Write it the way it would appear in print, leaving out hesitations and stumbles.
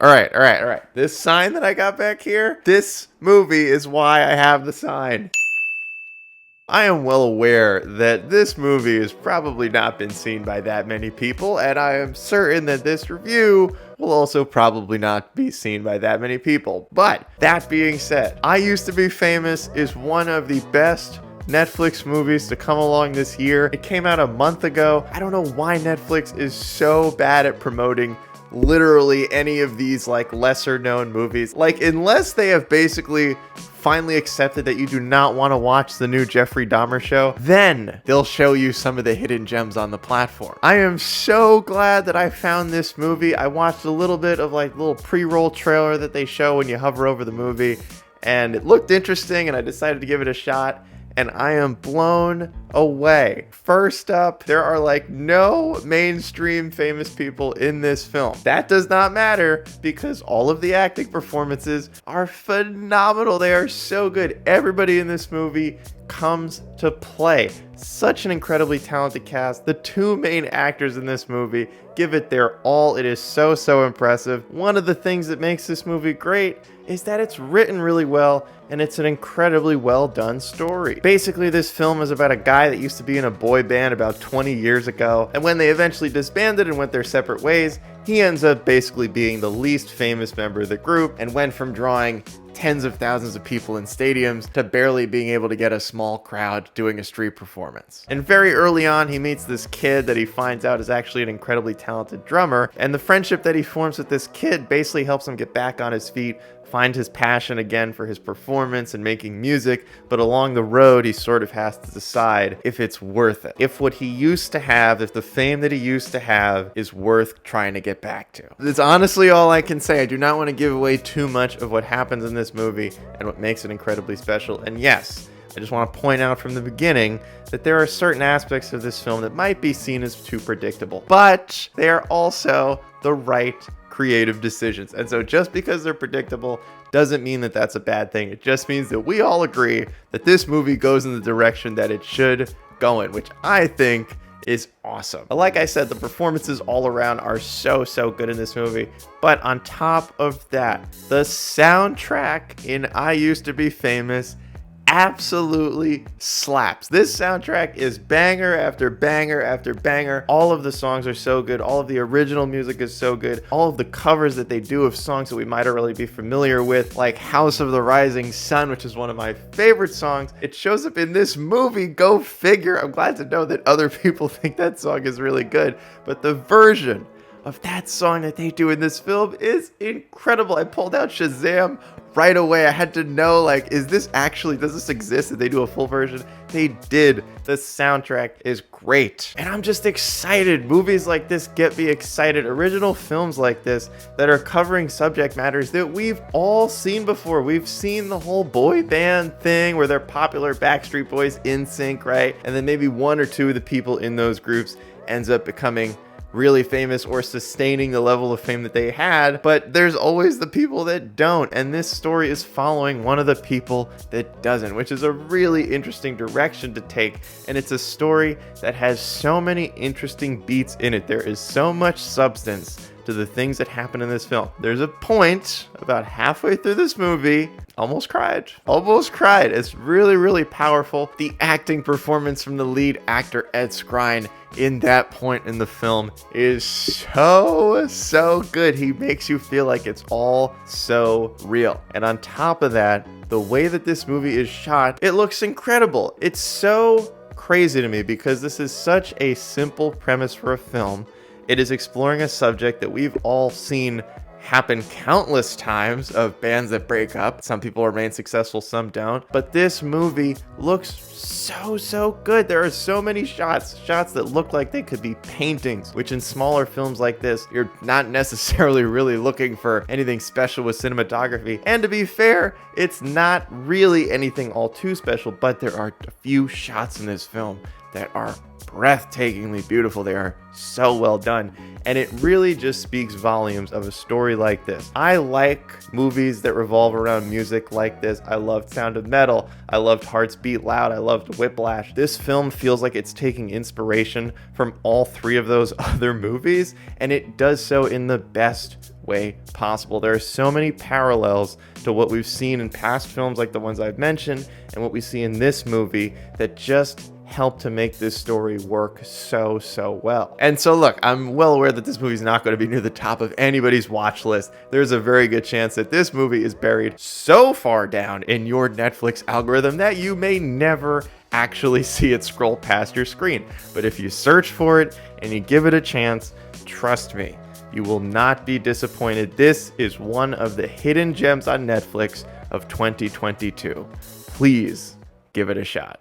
All right. This sign that I got back here, this movie is why I have the sign. I am well aware that this movie has probably not been seen by that many people, and I am certain that this review will also probably not be seen by that many people. But that being said, I Used to Be Famous is one of the best Netflix movies to come along this year. It came out a month ago. I don't know why Netflix is so bad at promoting literally any of these like lesser known movies. Like, unless they have basically finally accepted that you do not want to watch the new Jeffrey Dahmer show, then they'll show you some of the hidden gems on the platform. I am so glad that I found this movie. I watched a little bit of like little pre-roll trailer that they show when you hover over the movie, and it looked interesting, and I decided to give it a shot. And I am blown away. First up, there are like no mainstream famous people in this film. That does not matter because all of the acting performances are phenomenal. They are so good. Everybody in this movie comes to play. Such an incredibly talented cast. The two main actors in this movie give it their all. It is so impressive. One of the things that makes this movie great is that it's written really well, and it's an incredibly well done story. Basically, this film is about a guy that used to be in a boy band about 20 years ago, and when they eventually disbanded and went their separate ways, he ends up basically being the least famous member of the group and went from drawing tens of thousands of people in stadiums to barely being able to get a small crowd doing a street performance. And very early on, he meets this kid that he finds out is actually an incredibly talented drummer, and the friendship that he forms with this kid basically helps him get back on his feet, find his passion again for his performance and making music, but along the road he sort of has to decide if it's worth it. If what he used to have, if the fame that he used to have is worth trying to get back to. That's honestly all I can say. I do not want to give away too much of what happens in this movie and what makes it incredibly special. And yes, I just want to point out from the beginning that there are certain aspects of this film that might be seen as too predictable, but they are also the right creative decisions. And so just because they're predictable doesn't mean that that's a bad thing. It just means that we all agree that this movie goes in the direction that it should go in, which I think is awesome. Like I said, the performances all around are so good in this movie. But on top of that, the soundtrack in I Used to Be Famous absolutely slaps. This soundtrack is banger after banger after banger. All of the songs are so good. All of the original music is so good. All of the covers that they do of songs that we might already be familiar with, like House of the Rising Sun, which is one of my favorite songs. It shows up in this movie. Go figure. I'm glad to know that other people think that song is really good, but the version of that song that they do in this film is incredible. I pulled out Shazam right away. I had to know, like, does this exist? Did they do a full version? They did. The soundtrack is great. And I'm just excited. Movies like this get me excited. Original films like this that are covering subject matters that we've all seen before. We've seen the whole boy band thing where they're popular, Backstreet Boys, NSYNC, right? And then maybe one or two of the people in those groups ends up becoming really famous or sustaining the level of fame that they had, but there's always the people that don't, and this story is following one of the people that doesn't, which is a really interesting direction to take. And it's a story that has so many interesting beats in it. There is so much substance to the things that happen in this film. There's a point about halfway through this movie, almost cried. It's really powerful. The acting performance from the lead actor, Ed Skrein, in that point in the film is so good. He makes you feel like it's all so real. And on top of that, the way that this movie is shot, it looks incredible. It's so crazy to me because this is such a simple premise for a film. It is exploring a subject that we've all seen happen countless times, of bands that break up. Some people remain successful, some don't. But this movie looks so good. There are so many shots that look like they could be paintings, which in smaller films like this, you're not necessarily really looking for anything special with cinematography. And to be fair, it's not really anything all too special, but there are a few shots in this film that are breathtakingly beautiful. They are so well done, and it really just speaks volumes of a story like this. I like movies that revolve around music like this. I loved Sound of Metal. I loved Hearts Beat Loud. I loved Whiplash. This film feels like it's taking inspiration from all three of those other movies, and it does so in the best way possible. There are so many parallels to what we've seen in past films like the ones I've mentioned and what we see in this movie that just help to make this story work so well. And so look, I'm well aware that this movie is not going to be near the top of anybody's watch list. There's a very good chance that this movie is buried so far down in your Netflix algorithm that you may never actually see it scroll past your screen. But if you search for it and you give it a chance, trust me, you will not be disappointed. This is one of the hidden gems on Netflix of 2022. Please give it a shot.